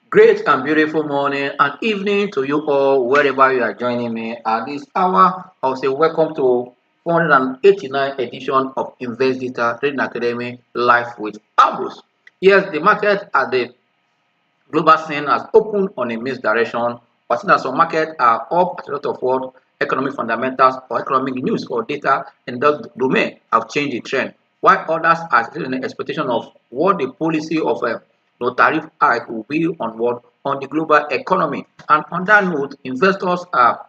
Great and beautiful morning and evening to you all, wherever you are joining me at this hour. I'll say welcome to 489 edition of InvestData Trading Academy Live with Ambrose. Yes, the market at the global scene has opened on a misdirection, but seeing that some markets are up as a lot of what economic fundamentals or economic news or data in that domain have changed the trend, while others are still in the expectation of what the policy of tariff hike will be on what on the global economy. And on that note, investors are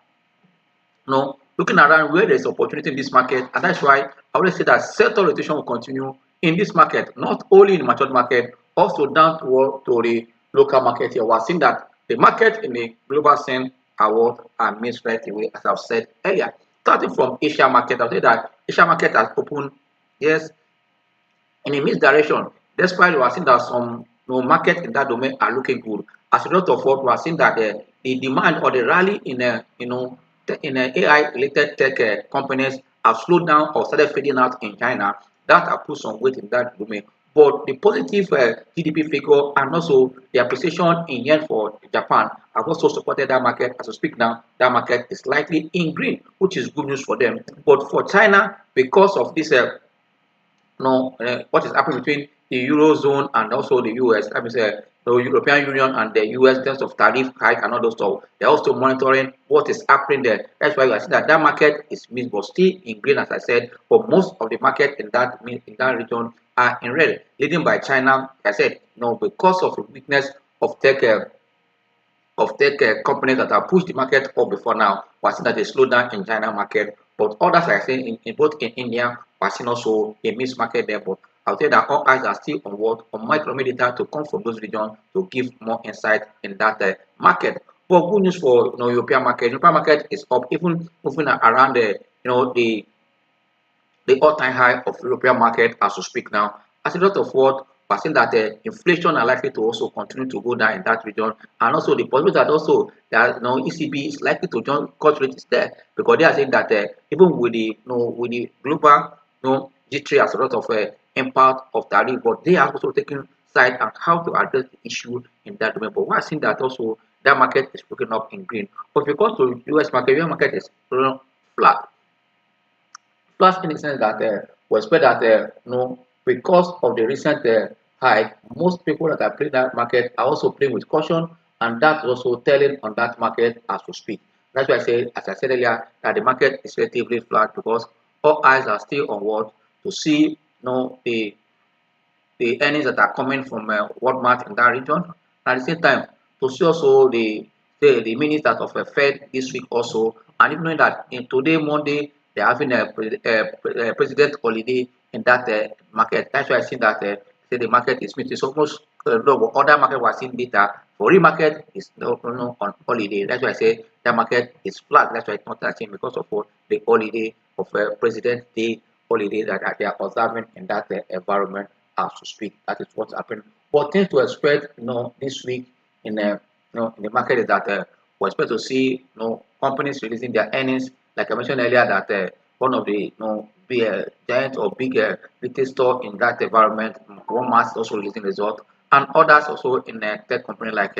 looking around where there's opportunity in this market, and that's why I always say that sector rotation will continue in this market, not only in the matured market, also down to the local market here. We're seeing that the market in the global scene are what are mixed right away, as I've said earlier. Starting from Asia market, I'll say that Asia market has opened, yes, in a misdirection, despite we are seeing that some market in that domain are looking good. As a result of what we are seeing that the demand or the rally in AI related tech companies have slowed down or started fading out in China. That have put some weight in that domain. But the positive GDP figure and also the appreciation in yen for Japan have also supported that market. As we speak now, that market is slightly in green, which is good news for them. But for China, because of this what is happening between the eurozone and also the US. That means the European Union and the US in terms of tariff hike and all those stuff. They're also monitoring what is happening there. That's why I see that that market is mixed, but still in green, as I said. But most of the market in that region are in red, leading by China. Like I said, because of the weakness of tech companies that have pushed the market up before now. We're seeing that they slow down in China market, but others like saying in both in India, we're seeing also a mixed market there. But I'll say that all eyes are still on what on micro data to come from those regions to give more insight in that market. But good news for European market. European market is up, even moving around the all-time high of European market as we speak now. As a result of what we're seeing that inflation are likely to also continue to go down in that region, and also the possibility that also that ECB is likely to join cut rate is there because they are saying that even with the with the global G3 as a result of impact of tariff, but they are also taking side on how to address the issue in that domain. But we're seeing that also that market is looking up in green. But because the US market, US market is flat. Plus, in the sense that we expect that because of the recent hike, most people that are playing that market are also playing with caution, and that's also telling on that market as we speak. That's why I say, as I said earlier, that the market is relatively flat because all eyes are still on what to see, the earnings that are coming from Walmart in that region. At the same time, to see also the ministers of Fed this week also, and even knowing that in today Monday they're having a president holiday in that market. That's why I see that say the market is mixed. It's almost no, other market was seeing data. For real market is on holiday. That's why I say that market is flat. That's why it's not touching because of what the holiday of President Day holiday that they are observing in that environment as to speak. That is what's happening. But things to expect, this week in in the market is that we expect to see companies releasing their earnings. Like I mentioned earlier, that one of the big giant or big retail store in that environment, Walmart is also releasing results, and others also in tech company like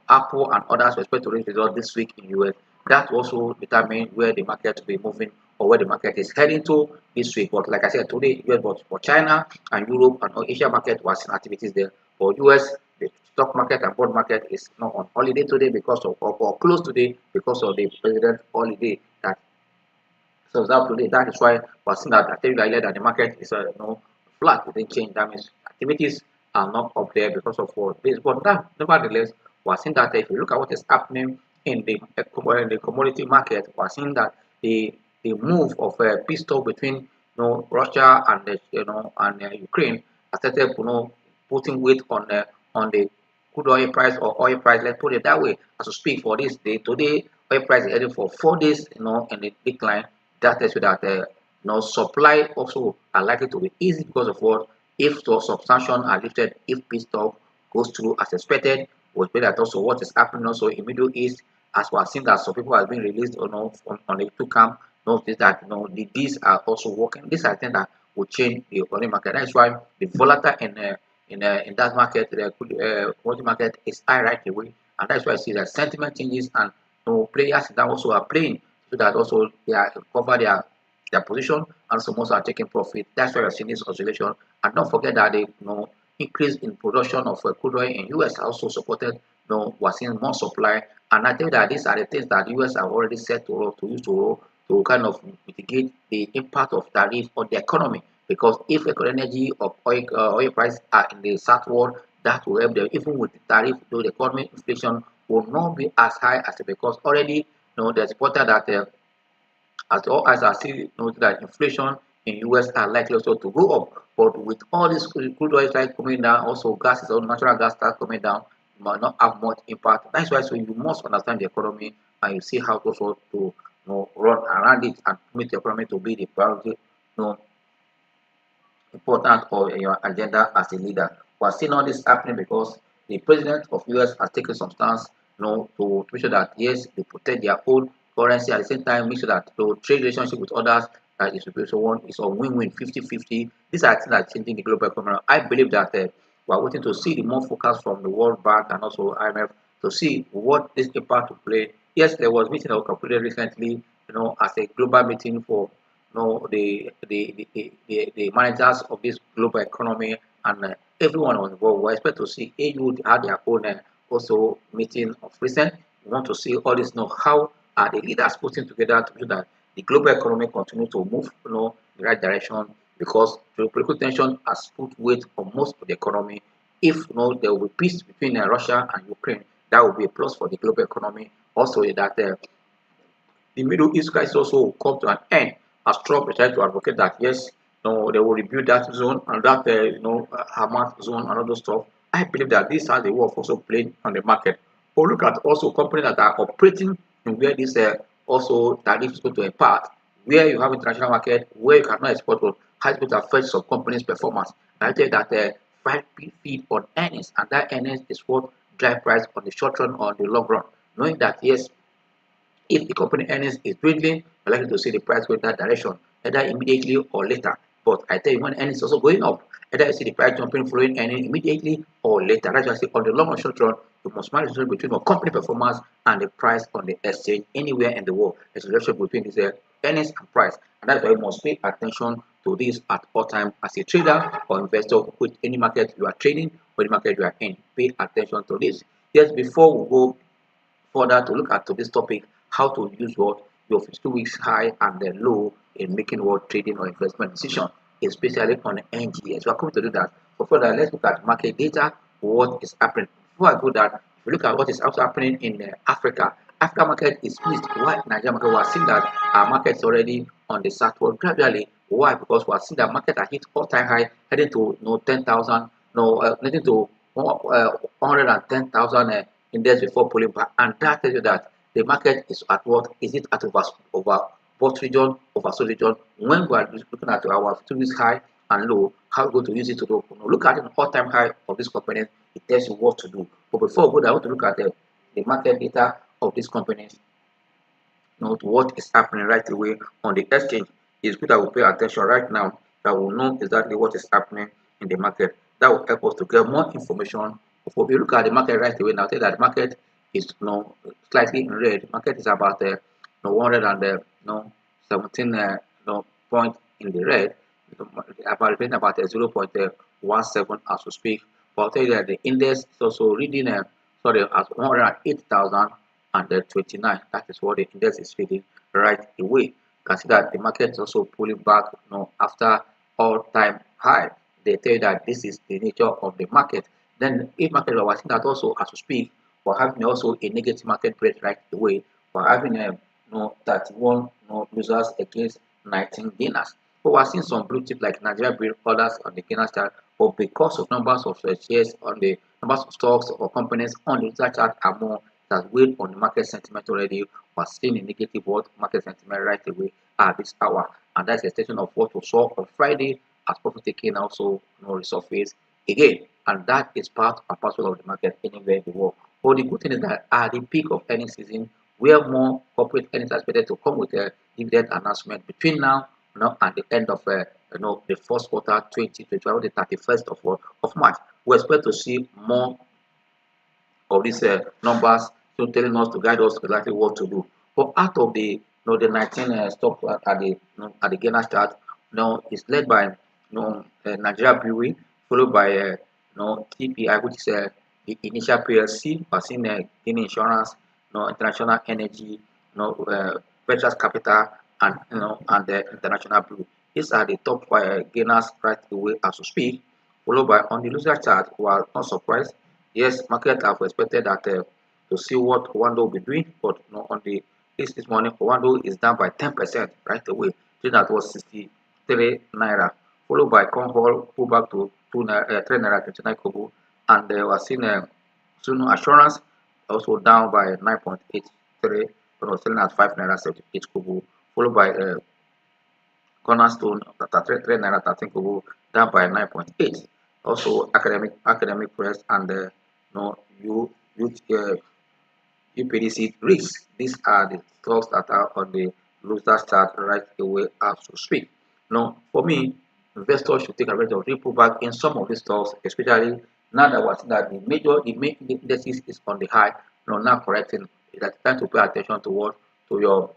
Apple and others we expect to release results this week in US. That will also determine where the market will be moving or where the market is heading to this week. But like I said, today, US, but for China and Europe and Asia market was in activities there. For US, the stock market and bond market is not on holiday today because of or closed today because of the president holiday that so that today. That is why we're seeing that I tell you earlier that the market is flat. It didn't change. That means activities are not up there because of what this. But that, nevertheless, we're seeing that if you look at what is happening in the commodity market, we're seeing that the move of peace talk between Russia and Ukraine has started putting weight on the crude oil price or oil price. Let's put it that way. As we speak for this day today, oil price is heading for 4 days, in the decline. That tells you that supply also are likely to be easy because of what if the substantion are lifted, if peace talk goes through as expected. We expect that also what is happening also in Middle East, as we have seen that some people have been released on the two camp. Notice that these are also working. These are things that will change the economic market. That's why the volatile in that market, the commodity market is high right away, and that's why I see that sentiment changes, and players that also are playing so that also they are cover their position, and some also are taking profit. That's why we're seeing this oscillation. And don't forget that the increase in production of crude oil in US also supported. We're seeing more supply, and I think that these are the things that US have already set to use to kind of mitigate the impact of tariff on the economy. Because if energy of oil price are in the south world, that will help them. Even with the tariff, though the economy inflation will not be as high as it, because already there's reported that as all eyes are still noting that inflation in US are likely also to go up. But with all this crude oil price coming down, also gas is natural gas start coming down, it might not have much impact. That's why so you must understand the economy, and you see how to also to run around it and make the economy to be the priority important for your agenda as a leader. We're seeing all this happening because the president of US has taken some stance, to make sure that yes, they protect their own currency, at the same time make sure that the trade relationship with others that is so one is a win-win 50-50. These are things that are changing the global economy. I believe that we're waiting to see the more focus from the World Bank and also IMF to see what this impact will play. Yes, there was meeting that was completed recently, as a global meeting for the managers of this global economy, and everyone was involved. We expect to see AU had their own also meeting of recent. We want to see all this, how are the leaders putting together to do that the global economy continue to move the right direction, because geopolitical tension has put weight on most of the economy. If there will be peace between Russia and Ukraine, that will be a plus for the global economy. Also, that the Middle East crisis also will come to an end, as Trump is trying to advocate that yes, they will rebuild that zone and that Hamas zone and all those stuff. I believe that this has the world also playing on the market. But look at also companies that are operating in where this also tariff is going to impact, where you have international market, where you cannot export, but how it's going to affect some companies' performance. And I tell you that five feed on earnings, and that earnings is what drive price on the short run or on the long run. Knowing that yes, if the company earnings is dwindling, you're likely to see the price go in that direction, either immediately or later. But I tell you, when earnings is also going up, either you see the price jumping following earning immediately or later. That's why I say on the long or short run, you must manage the between your company performance and the price on the exchange anywhere in the world. There's a relationship between these earnings and price. And that's why you must pay attention to this at all time as a trader or investor with any market you are trading or the market you are in. Pay attention to this. Yes, before we go further to look at this topic, how to use what your 52 weeks high and the low in making what trading or investment decision, especially on the NGS. We're going to do that. But further, let's look at market data, what is happening. Before I go that, if you look at what is also happening in Africa, Africa market is pleased. Why Nigeria market? We are seeing that our market is already on the southward gradually. Why? Because we are seeing that market has hit all-time high, heading to 10,000, heading to 110,000 index before pulling back, and that tells you that the market is at what is it at over what region, over so region. When we are looking at our 2 weeks high and low, how we going to use it to look at an all-time high of this company. It tells you what to do. But before we go, I want to look at the market data of these companies, to what is happening right away on the exchange. It's good that we pay attention right now, that we know exactly what is happening in the market. That will help us to get more information. If we look at the market right away now, tell that the market is slightly in red. Market is about 117 point in the red, about 0.17 as we speak. But I'll tell you that the index is also reading sorry, at 108,029. That is what the index is feeding right away. You can see that the market is also pulling back after all-time high. They tell you that this is the nature of the market. Then if market are watching that also as we speak, we're having also a negative market break right away. We're having 31 losers against 19 gainers. But we're seeing some blue chip like Nigeria Breed, others on the gainer chart, but because of numbers of shares on the numbers of stocks or companies on the user chart are more, that weighed on the market sentiment already. We're seeing a negative market sentiment right away at this hour, and that's the extension of what we saw on Friday as profit taking also resurface again, and that is part and parcel of the market anywhere in the world. But the good thing is that at the peak of earnings season, where more corporate earnings are expected to come with a dividend announcement between now and the end of the first quarter 2021, the 31st of March. we expect to see more of these numbers, so telling us to guide us exactly what to do. But out of the the 19 stock at the at the gainer chart, it's led by Nigeria Brewery, followed by TPI, which is the initial PLC, Basin Guinea Insurance, International Energy, Ventures Capital, and and the International Blue. These are the top gainers right away as we speak, followed by on the loser chart. We are not surprised. Yes, market have expected that to see what Wando will be doing, but on the list this morning, Wando is down by 10% right away. Trading that was 63 naira, followed by Conhol pull back to 3 naira 29 kobo, and we are seeing Sunu Assurance also down by 9.83, selling at 5 naira 78 kobo, followed by Cornerstone at 3 naira 13 kobo, down by 9.8. Also, academic press and youth UPDC risks. These are the stocks that are on the losers chart right away as we speak. Now, for me, investors should take advantage of the pullback in some of these stocks, especially now that we're seeing that the main indices is on the high. Now correcting. It's time to pay attention to your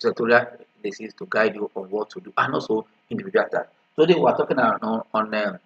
sectorial indices to guide you on what to do, and also individual chart. Today we are talking on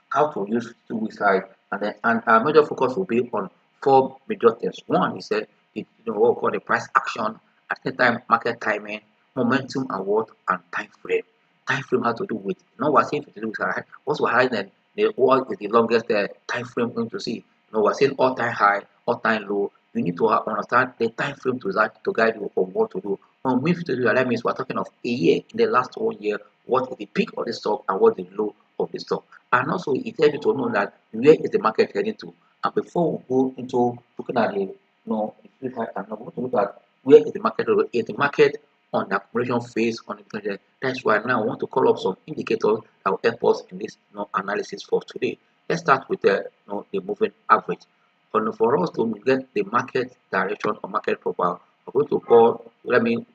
how to use 2 weeks high, and our major focus will be on four major things. One is what we call the price action, at the same time market timing, momentum and what, and time frame. Time frame has to do with we're saying 52 weeks high. Once we're high, then what is the longest time frame going to see? We're saying all time high, all time low. You need to understand the time frame to guide you on what to do. On mid 52, that means we're talking of a year. In the last 1 year, what is the peak of the stock and what is the low of the stock? And also it helps you to know that where is the market heading to. And before we go into looking at the and we want to look at where is the market, is the market on the accumulation phase on the trend. That's why now I want to call up some indicators that will help us in this analysis for today. Let's start with the moving average. For us to get the market direction or market profile, we're going to call,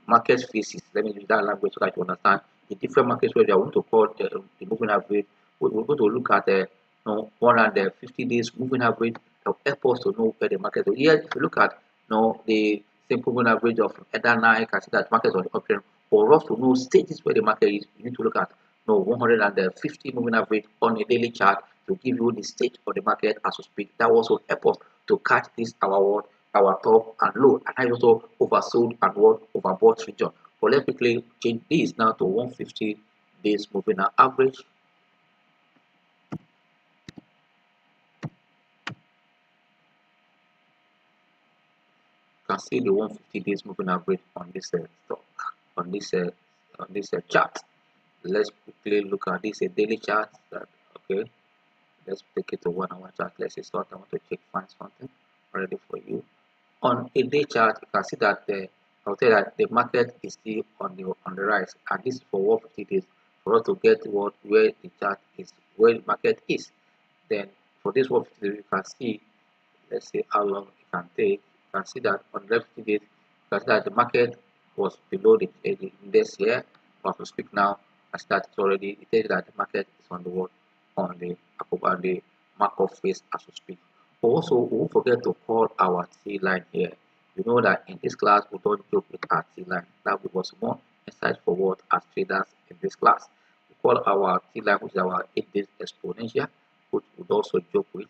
market phases. Let me use that language so that you understand the different markets where they are going to call the moving average. We're going to look at the 150 days moving average that will help us to know where the market is. Here, if you look at the simple moving average of either now, you can see that market is on the uptrend. For us to know stages where the market is, you need to look at 150 moving average on a daily chart to give you the state of the market as we speak. That will also help us to catch this our top and low, and I also oversold and overbought region. But let's quickly change this now to 150 days moving average. You can see the 150 days moving average on this stock, on this chart. Let's quickly look at this daily chart. Okay, let's take it to 1 hour chart. Let's see what I want to find something already for you. On a day chart, you can see that I'll tell you that the market is still on the rise, and this is for 150 days for us to get where the chart is, where the market is. Then for this 150 days, you can see, let's see how long it can take. You can see that on 50 days, you can see that the market was below the index here. But as we speak now, as that is already, it tells you that the market is on the markup phase as we speak. Also, we won't forget to call our T line here. You know that in this class, we don't joke with our T line. That was more insight for what as traders in this class. We call our T line, which is our 8 days exponential, which we also joke with.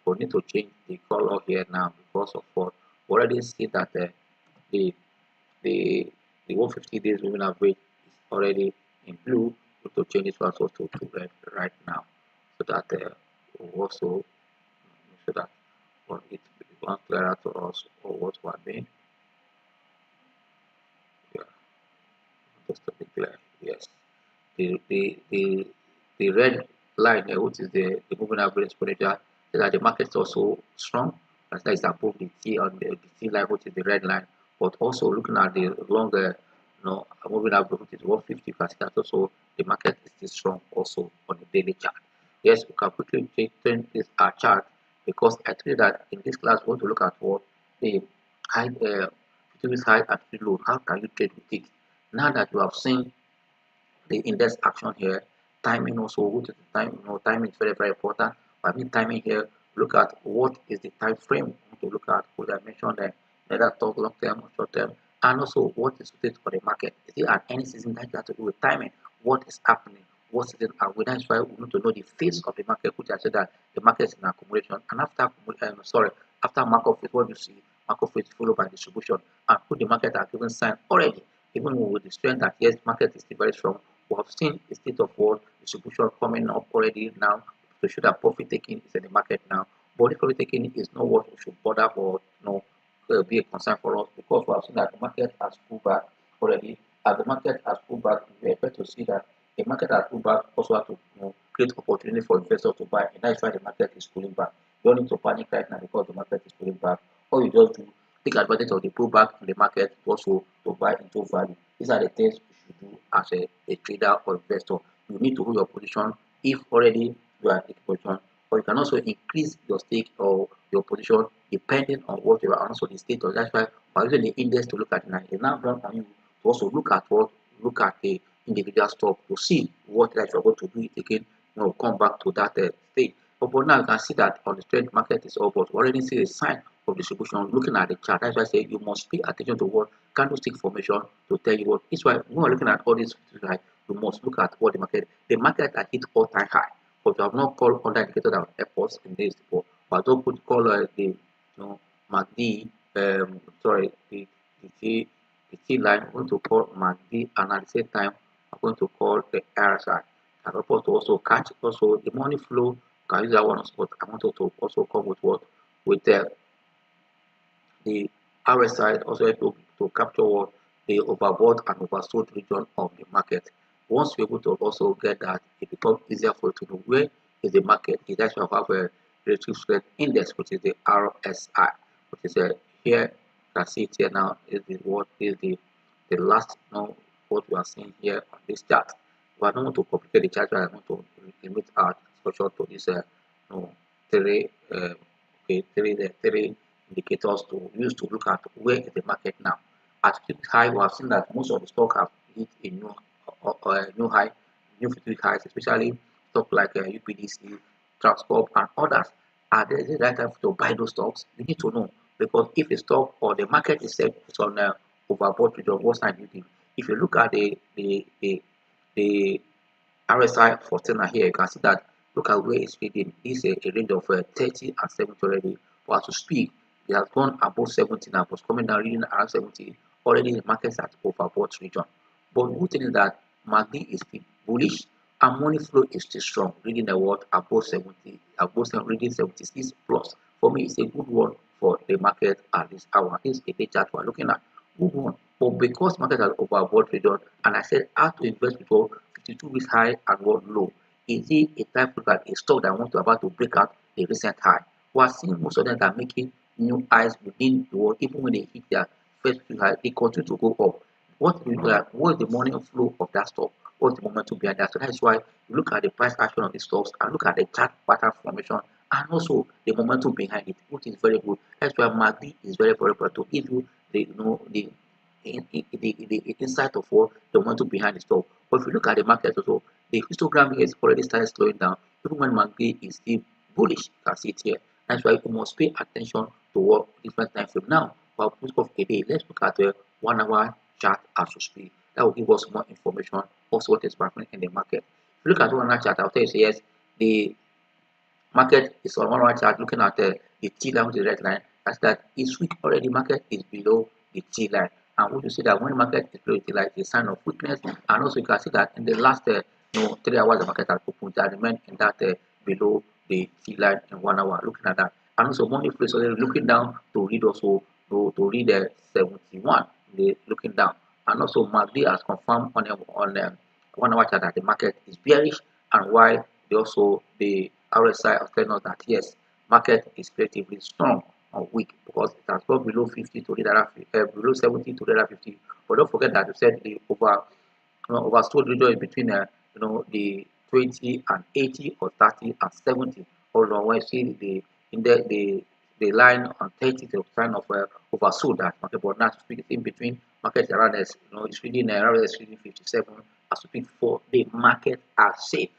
We need to change the color here now because of what we already see that the the 150 days moving average is already in blue. We need to change this one also to red right now, so that we also so that it becomes clearer to us or what we are doing. Yeah, just to be clear. Yes, the red line which is the moving average exponential, so that the market is also strong, as that is above the T on the T line, which is the red line. But also looking at the longer moving average, which is 150, you can see that also the market is still strong also on the daily chart. Yes, we can quickly change this chart, because I told you that in this class we want to look at what the high 50 high and 50 low. How can you trade with it? Now that you have seen the index action here, timing also. What is the time? Timing is very important. I mean timing here. Look at what is the time frame to look at. Could I mention that whether talk long term or short term, and also what is suited for the market. Is it at any season that you have to do with timing? What is happening? What season are we? That's why we need to know the phase of the market, which I said that the market is in accumulation. And after market phase, what you see, market phase followed by distribution, and put the market has given sign already, even with the strength that yes, market is still very strong. We have seen a state of world distribution coming up already now to show that profit taking is in the market now. But if profit taking is not what we should bother or be a concern for us, because we have seen that the market has pulled back already. As the market has pulled back, we expect to see that the market has pulled back also have to create opportunity for investors to buy, and that's why the market is pulling back. You don't need to panic right now because the market is pulling back. All you just do, take advantage of the pullback in the market also to buy into value. These are the things you should do as a trader or investor. You need to hold your position if already you are taking position, or you can also increase your stake or your position depending on what you are, and also the status. That's why by using the index to look at it now, it's now done on you to also look at the individual stock to see what that you're going to do it again, come back to that state. But now you can see that on the trade market is all, but we already see a sign of distribution looking at the chart. That's why I say you must pay attention to what candlestick formation to tell you what. It's why when we're looking at all these, like, you must look at what the market has hit all-time high. But you have not called other indicators that efforts in this before. But don't put call MACD, sorry, the T line. I'm going to call MACD, and at the same time, I'm going to call the RSI. I'm supposed to also catch also the money flow. Can use that one as well. I wanted to also come with what with the RSI also to capture what the overbought and oversold region of the market. Once you're able to also get that, it becomes easier for you to know where is the market. It actually have a relative strength index, which is the RSI, which is here. You can see it here now. Is the what is the last what we are seeing here on this chart. But I don't want to complicate the chart. I want to limit our discussion to this three three indicators to use to look at where is the market now. At peak high, we have seen that most of the stock have hit a new high, new 50 highs, especially stock like UPDC, Transcorp, and others. Are there the right time to buy those stocks? You need to know, because if a stock or the market itself is on overbought region, what sign you give? If you look at the RSI for tenor here, you can see that look at where it's trading. This is a range of 30 and 70 already. But as to speak, it has gone above 70 now, but coming down reading around 70. Already the market is at overbought region. But the good thing is that MACD is still bullish and money flow is still strong, reading the word above 70, reading 76 plus. For me, it's a good one for the market at this hour. This is a day chart we're looking at. Good one. But because market has overbought region, and I said how to invest before 52 weeks high and one low. Is it a time to look at a stock that wants to about to break out a recent high? We are seeing most of them that are making new highs within the world, even when they hit their first few highs, they continue to go up. What is the morning flow of that stock? What's the momentum behind that? So that's why you look at the price action of the stocks and look at the chart pattern formation and also the momentum behind it, which is very good. That's why MACD is very important to give you the insight of what the momentum behind the stock. But if you look at the market also, the histogram here is already started slowing down. Even when MACD is still bullish, you can see it here. That's why you must pay attention to what different time frame. Now, for most of a day, let's look at the 1 hour chart as we speak. That will give us more information also what is happening in the market. If you look at the 1 hour chart, I'll tell you, say, yes, the market is on 1 hour chart looking at the T line, which is the red line. That's that each week already market is below the T line. And we you see that when the market is below the T line, it's a sign of weakness. And also you can see that in the last 3 hours, the market has opened that remain in that below the T line in 1 hour. Looking at that, and also money flow is already looking down to read also to read 71. They looking down, and also MACD has confirmed on 1 hour chart that the market is bearish, and why the RSI has telling us that yes, market is relatively strong or weak because it has gone below 50 to read around below 70 to read around 50. But don't forget that we said the oversold region is between the 20 and 80 or 30 and 70. Although when you see in the line on 30 the sign of oversold that market, but now speaking in between market around us, it's reading around us reading 57 as we speak for the market as safe,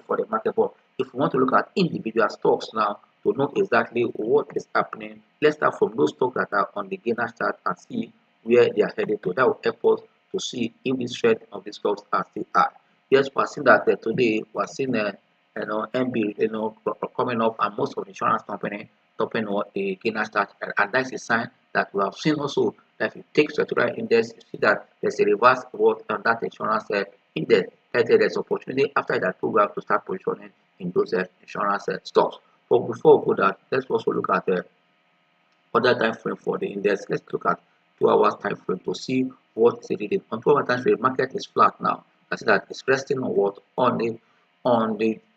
for the market. But if we want to look at individual stocks now to know exactly what is happening, let's start from those stocks that are on the gainer chart and see where they are headed to. That will help us to see if the strength of the stocks are still high. Yes, we're seeing that today we're seeing MB coming up, and most of the insurance company topping what a gainer start, and that's a sign that we have seen also that if you take sectoral index, you see that there's a reverse work on that insurance index. There's opportunity after that program to start positioning in those insurance stocks. But before we go that, let's also look at the other time frame for the index. Let's look at 2 hours time frame to see what is it did. On 2 hour time frame, market is flat now. I see that it's resting on what on the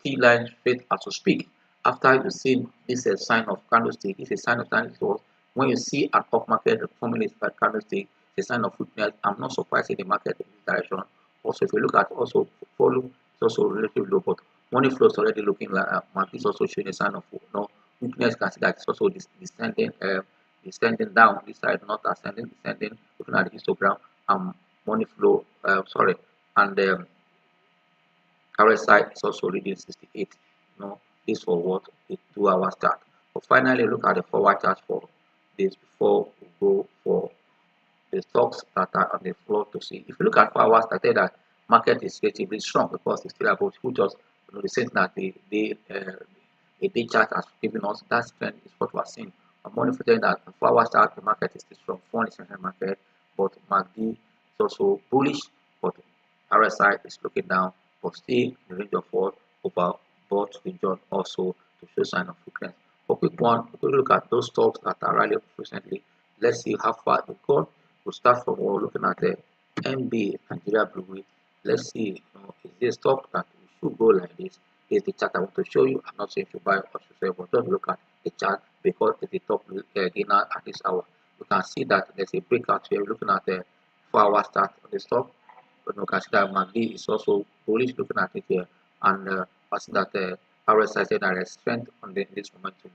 T line straight as to speak. After you see this a sign of candlestick, it's a sign of candlestick. When you see an up market forming a candlestick, it's a sign of weakness. I'm not surprised in the market in this direction. Also, if you look at also volume, it's also relatively low, but money flow is already looking like market is also showing a sign of weakness. Can see that it's also descending down this side, not ascending, descending. Looking at the histogram, money flow, sorry, and RSI is also reading 68. This for what a 2 hour chart. But finally, look at the forward chart for this before we go for the stocks that are on the floor to see. If you look at 4 hours, I tell that market is relatively strong because it's still about futures. The sense that a day chart has given us that trend is what we're seeing. I'm monitoring that 4 hours chart, the market is still strong, foreign exchange market, but MACD is also bullish, but RSI is looking down, but still in the range of what over both region also to show sign of weakness. For quick one, we look at those stocks that are rallying recently. Let's see how far they've gone. We'll start from looking at the MB Nigeria Blue. Let's see, is this stock that we should go like this? Here's the chart I want to show you. I'm not saying to buy or to sell, but just look at the chart because it's the top gainer at this hour. You can see that there's a breakout here. We're looking at the 4 hour start on the stock. But you can see that MACD is also bullish looking at it here. And I see that RSI said that there's strength on this momentum.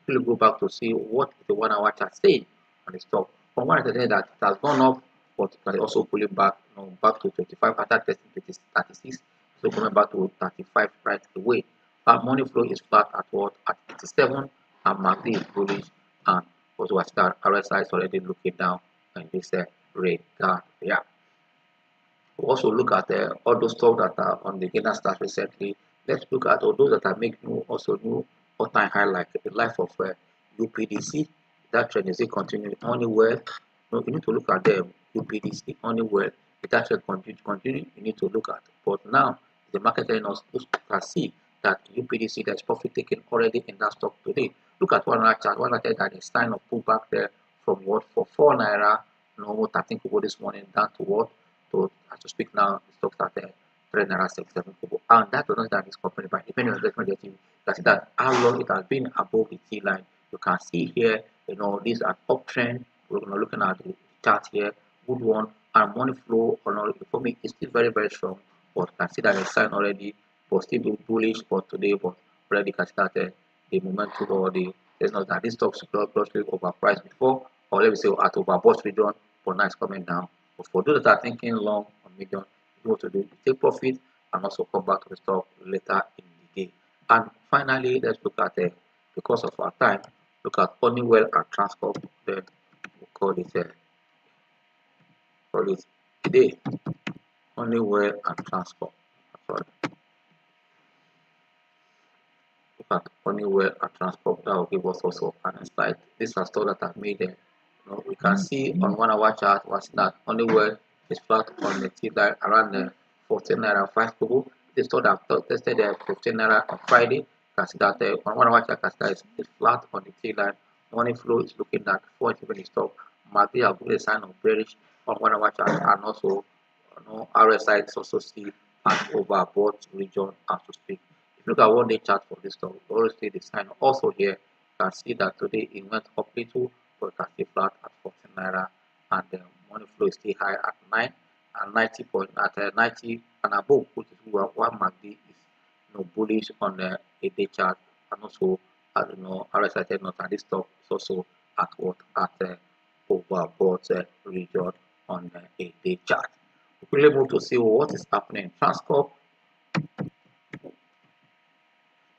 We'll go back to see what the 1 hour chart saying on the stock. From what I said that it has gone up, but it can also pull it back, back to 25 after testing 36. So coming back to 35 right away. But money flow is flat at what? At 87, and MACD is bullish, and also as that RSI is already looking down in this regard. Yeah. We'll also look at all those stocks that are on the gainer start recently. Let's look at all those that are making new all-time high, like the life of UPDC. That trend is it continuing anywhere? No, you need to look at them. UPDC anywhere. It actually continue. You need to look at. But now the market us can see that UPDC there's profit taken already in that stock today. Look at one other chart. One other that is sign of pullback there from what for 4 naira. What I think about this morning down to what to as to speak now, the stocks at 3 naira 67 kobo, and that does not that is company by depending on investment activity. You can see that how long it has been above the T line. You can see here, these are uptrend. We're looking at the chart here, good one, and money flow for me is still very very strong. But you can see that the sign already, but still be bullish for today. But already can start the momentum or the there's not that this stocks grossly overpriced before, or let me say at overbought region, but now it's coming down. But for those that are thinking long on medium, you want to do take profit and also come back to the stock later in the day. And finally, let's look at because of our time, look at Honeywell and Transcorp. Then we'll call it today. Honeywell and Transcorp. Sorry. Look at Honeywell and Transcorp. That will give us also an insight. These are stocks that have made we can see on 1 hour chart was that Honeywell is flat on the T line around the 14 naira 5 kobo. They stock that tested the 15 naira on Friday. You can see that on 1 hour chart is flat on the T line. Money flow is looking at 40 when it stop. MACD have a sign of bearish on 1 hour chart, and also RSI is also still at overbought region as to speak. If you look at 1 day chart for this stock, you always see the sign also here. You can see that today it went up little, but can stay flat at 14 naira, and the money flow is still high at 9 and 90 and above, which is one MACD is bullish on a day chart, and also RSI said not at this stock is also at what at overbought region on a day chart. We quickly move to see what is happening in Transcorp.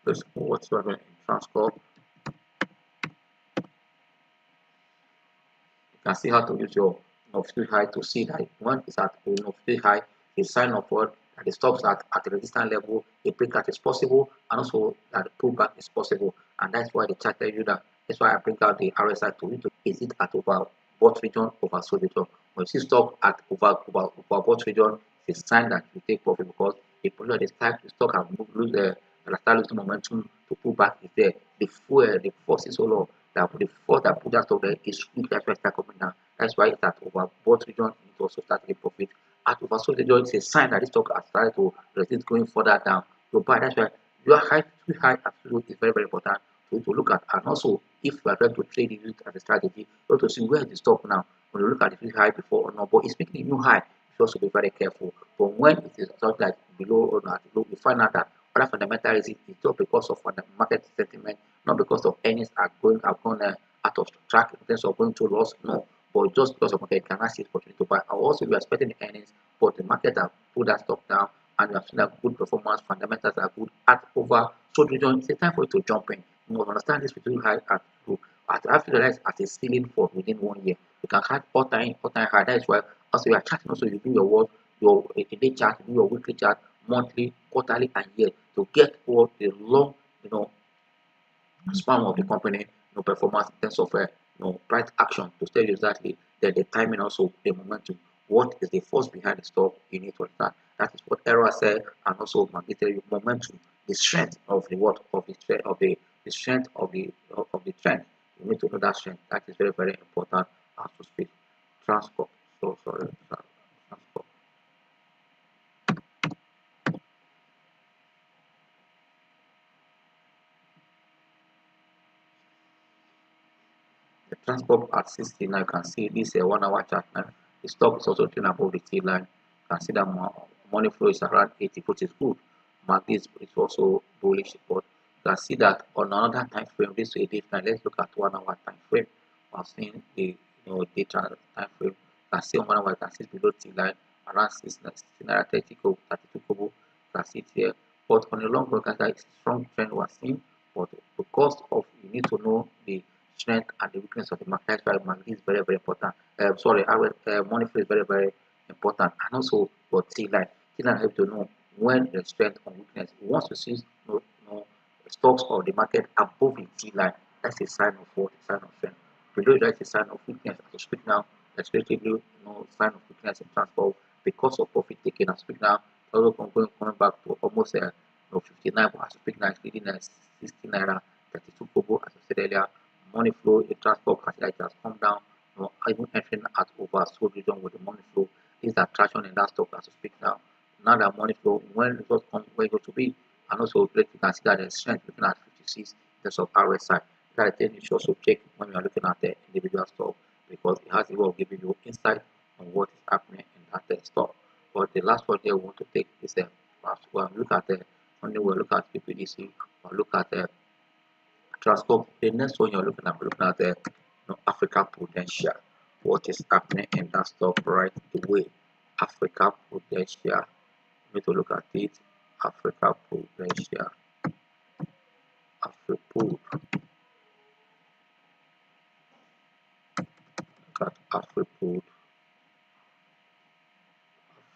Let's see what's happening in Transcorp. You can see how to use your field high to see that when it's at field high, a sign of what that it stops at the resistance level, a breakout is possible, and also that the pullback is possible. And that's why the chart tells you that. That's why I bring out the RSI to you. Is it at overbought region, oversold region? When you see stop at overbought region, it's a sign that you take profit because the product is type the stock have lose start losing momentum to pull back is there. The force is so low that the force that put that stock there is weak. That's why it start coming down. That's why it's at overbought region. It also start taking profit. At oversold region, it's a sign that this stock has started to resist going further down. So buy. That's why your high absolute is very important to look at. And also, if you are trying to trade it as a strategy, you have to see where is the stock now. When you look at the high before or not, but it's making a new high, you also be very careful. But when it is something like below or not below, you find out that other fundamental reason is not because of the market sentiment, not because of earnings are gone out of track in terms of going to loss, no, but just because of market you cannot see opportunity to buy. And also, you are expecting the earnings, but the market have put that stock down, and you have seen that good performance, fundamentals are good at over. So it's a time for you to jump in. You must understand this between high and low. After realize at a ceiling for within 1 year, you can have all-time high. That is why also you are charting. Also, you do your work, your day chart, you do your weekly chart, monthly, quarterly, and year to get what the long, span of the company, performance in terms of price action to tell you exactly the timing, also the momentum. What is the force behind the stock? You need to understand. That is what Era said, and also mandatory momentum, the strength of the what of the strength of the strength of the trend. You need to know that strength. That is very very important as to speak. Transport. So sorry, transport. The transport at 60 now, you can see this 1 hour chart now. The stock is also trading above the T line. You can see that money flow is around 80, which is good. Market is also bullish, but you can see that on another time frame, this is a different. Let's look at 1 hour time frame. I'm seeing the data time frame. You can see on 1 hour, you can see below T line around 30 kobo, 32 kobo. You can see it here. But on the long run, it's a strong trend we're seeing. But because of you need to know the strength and the weakness of the market. That's why market is very, very important. Money flow is very, very important. And also for T-line. T-line helps to know when the strength or weakness. Once you see stocks of the market above the T-line, that's a sign of what? A sign of strength. Below that is a sign of weakness. As we speak now, especially sign of weakness in transport because of profit taking. As we speak now, also coming back to almost 59, but as we speak now, it's leading 60 naira, 32 kobo, as I said earlier. Money flow in transport facility has come down, even entering at oversold region with the money flow. Is that traction in that stock as we speak now. Now that money flow, when results come, where it going to be, and also you can see that the strength looking at 56 in terms of RSI. That thing you should also check when you are looking at the individual stock because it has a way of giving you insight on what is happening in that stock. But the last one here we want to take is last one. Look at the only we look at PPDC or look at the Transcorp. The next one you're looking at the Africa Prudential. What is happening in that stock right away? Africa Prudential. We need to look at it. Africa Prudential. AfriPrud. Look at AfriPrud.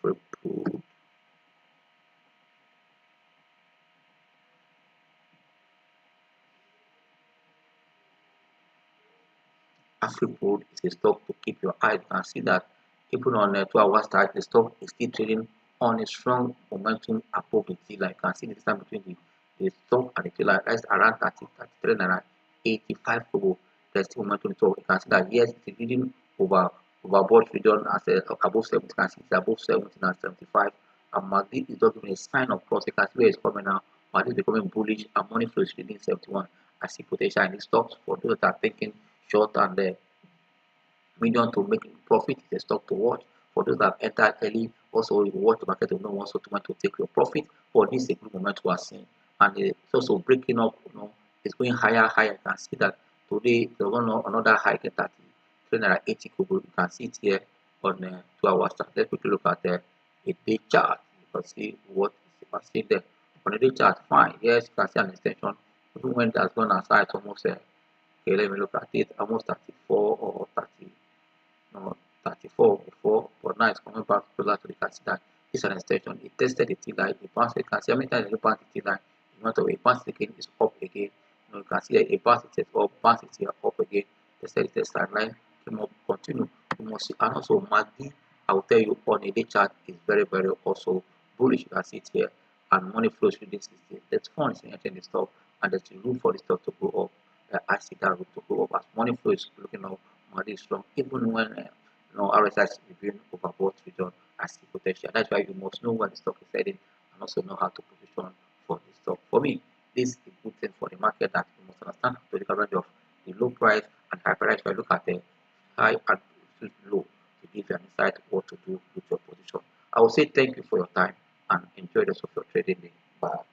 AfriPrud. AfriPrud is a stock to keep your eye. You can see that even on a 2 hour start, the stock is still trading on a strong momentum above the T line. You can see the distance between the stock and the T line. That's around 30, 33 and around 85 kobo. There's still momentum. So you can see that yes, it's reading overbought region as above 70. You can see it's above 70 and 75. And MACD is not giving a sign of cross. You can see where it's coming now. MACD is becoming bullish and money flow is reading 71. I see potential in the stocks for those that are thinking short and medium to make profit is a stock to watch. For those that have entered early, also you watch the market to know also to take your profit. For this is a good moment we are seeing. And it's also breaking up, it's going higher, higher. You can see that today there's another high at 30, 380 kobo. You can see it here on 2 hours chart. Let's quickly look at a day chart, you can see what is perceived there. On a day chart, fine. Yes, you can see an extension. Even when it has gone aside, almost okay, let me look at it, almost 34 or 30, no, 34 before, but now it's coming back closer to the, can see that it's an extension. It tested the T line, it bounced, you can see how many times it bounced the T line. In matter of it bounced again, it's up again. You can see that it bounced it up, bounced it here, up again. Tested the test line, came up, continue. You must see, and also MACD, I will tell you on a day chart is very, very also bullish. You can see it here, and money flows through this system. There's fun in entering the stock, and there's room for the stock to go up. I see that room to go up as money flow is looking up. Money is strong, even when RSI is reviewing overbought region. I see potential. That's why you must know where the stock is heading and also know how to position for the stock. For me, this is a good thing for the market that you must understand the range of the low price and high price. If I look at the high and low to give you an insight what to do with your position. I will say thank you for your time and enjoy the rest of your trading day. Bye.